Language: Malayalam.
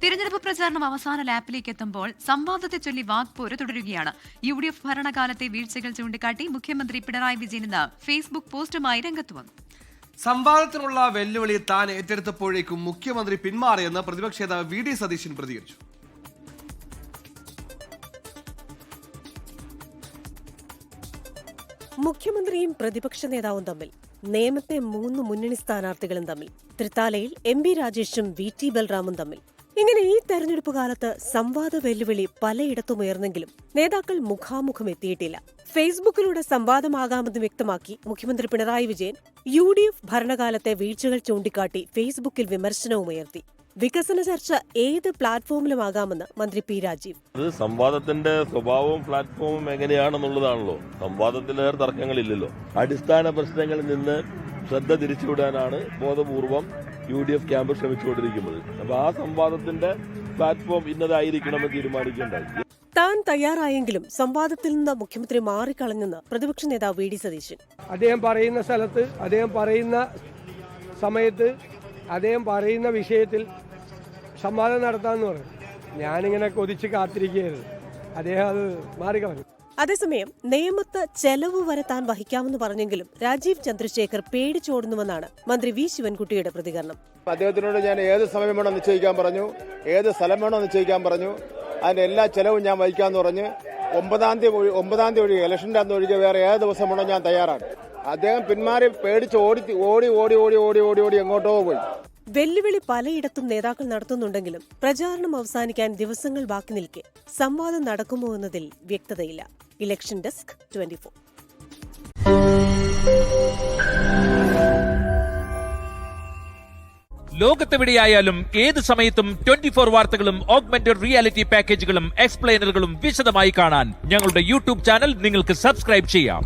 തിരഞ്ഞെടുപ്പ് പ്രചാരണം അവസാന ലാപ്പിലേക്ക് എത്തുമ്പോൾ സംവാദത്തെ ചൊല്ലി വാക്പോര് തുടരുകയാണ്. UDF ഭരണകാലത്തെ വീഴ്ചകൾ ചൂണ്ടിക്കാട്ടി മുഖ്യമന്ത്രി പിണറായി വിജയൻ ഇന്ന് ഫേസ്ബുക്ക് പോസ്റ്റുമായി രംഗത്ത് വന്നു. സംവാദത്തിനുള്ള വെല്ലുവിളി താൻ ഏറ്റെടുത്തപ്പോഴേക്കും മുഖ്യമന്ത്രി പിന്മാറിയെന്ന് പ്രതിപക്ഷ നേതാവ് VD സതീശൻ പ്രതികരിച്ചു. മുഖ്യമന്ത്രിയും പ്രതിപക്ഷ നേതാവും തമ്മിൽ, നേമത്തെ 3 മുന്നണി സ്ഥാനാർത്ഥികളും തമ്മിൽ, തൃത്താലയിൽ MB രാജേഷും VT ബൽറാമും തമ്മിൽ. ഇങ്ങനെ ഈ തെരഞ്ഞെടുപ്പ് കാലത്ത് സംവാദ വെല്ലുവിളി പലയിടത്തും ഉയർന്നെങ്കിലും നേതാക്കൾ മുഖാമുഖം എത്തിയിട്ടില്ല. ഫേസ്ബുക്കിലൂടെ സംവാദമാകാമെന്ന് വ്യക്തമാക്കി മുഖ്യമന്ത്രി പിണറായി വിജയൻ UDF ഭരണകാലത്തെ വീഴ്ചകൾ ചൂണ്ടിക്കാട്ടി ഫേസ്ബുക്കിൽ വിമർശനവുമുയർത്തി. വികസന ചർച്ച ഏത് പ്ലാറ്റ്ഫോമിലുമാകാമെന്ന് മന്ത്രി P. രാജീവ്. അത് സംവാദത്തിന്റെ സ്വഭാവവും പ്ലാറ്റ്ഫോമും എങ്ങനെയാണെന്നുള്ളതാണല്ലോ. സംവാദത്തിലേറെ തർക്കങ്ങളില്ലല്ലോ. അടിസ്ഥാന പ്രശ്നങ്ങളിൽ നിന്ന് ശ്രദ്ധ തിരിച്ചുവിടാനാണ് ബോധപൂർവം UDF ക്യാമ്പ് ശ്രമിച്ചുകൊണ്ടിരിക്കുന്നത്. അപ്പൊ ആ സംവാദത്തിന്റെ പ്ലാറ്റ്ഫോം ഇന്നതായിരിക്കണമെന്ന് തീരുമാനിക്കേണ്ടായി. താൻ തയ്യാറായെങ്കിലും സംവാദത്തിൽ നിന്ന് മുഖ്യമന്ത്രി മാറിക്കളഞ്ഞെന്ന് പ്രതിപക്ഷ നേതാവ് VD സതീശൻ. അദ്ദേഹം പറയുന്ന സ്ഥലത്ത്, അദ്ദേഹം പറയുന്ന സമയത്ത്, അദ്ദേഹം പറയുന്ന വിഷയത്തിൽ സംവാദം നടത്താമെന്ന് പറഞ്ഞു. ഞാനിങ്ങനെ കൊതിച്ച് കാത്തിരിക്കുകയായിരുന്നു. അദ്ദേഹം അത് മാറിക്കളഞ്ഞു. അതേസമയം നേമത്ത് ചെലവ് വരെ താൻ വഹിക്കാമെന്ന് പറഞ്ഞെങ്കിലും രാജീവ് ചന്ദ്രശേഖർ പേടിച്ചോടുന്നുവെന്നാണ് മന്ത്രി V. ശിവൻകുട്ടിയുടെ പ്രതികരണം. അദ്ദേഹത്തിനോട് ഞാൻ ഏത് സമയം വേണം നിശ്ചയിക്കാൻ പറഞ്ഞു, ഏത് സ്ഥലം വേണം നിശ്ചയിക്കാൻ പറഞ്ഞു. അതിന്റെ എല്ലാ ചെലവും ഞാൻ വഹിക്കാമെന്ന് പറഞ്ഞ് 9-ാം തീയതി ഒഴികെ, ഇലക്ഷന്റെ അന്ന് ഒഴികെ വേറെ ഏത് ദിവസം വേണോ ഞാൻ തയ്യാറാണ്. അദ്ദേഹം പിന്മാറി പേടിച്ച് ഓടി എങ്ങോട്ടോ പോയി. വെല്ലുവിളി പലയിടത്തും നേതാക്കൾ നടത്തുന്നുണ്ടെങ്കിലും പ്രചാരണം അവസാനിക്കാൻ ദിവസങ്ങൾ ബാക്കി നിൽക്കെ സംവാദം നടക്കുമോ എന്നതിൽ വ്യക്തതയില്ല. Election desk 24. ലോകത്തെവിടെയായാലും ഏത് സമയത്തും 24 വാർത്തകളും ഓഗ്മെന്റഡ് റിയാലിറ്റി പാക്കേജുകളും എക്സ്പ്ലെയിനറുകളും വിശദമായി കാണാൻ ഞങ്ങളുടെ YouTube ചാനൽ നിങ്ങൾക്ക് സബ്സ്ക്രൈബ് ചെയ്യാം.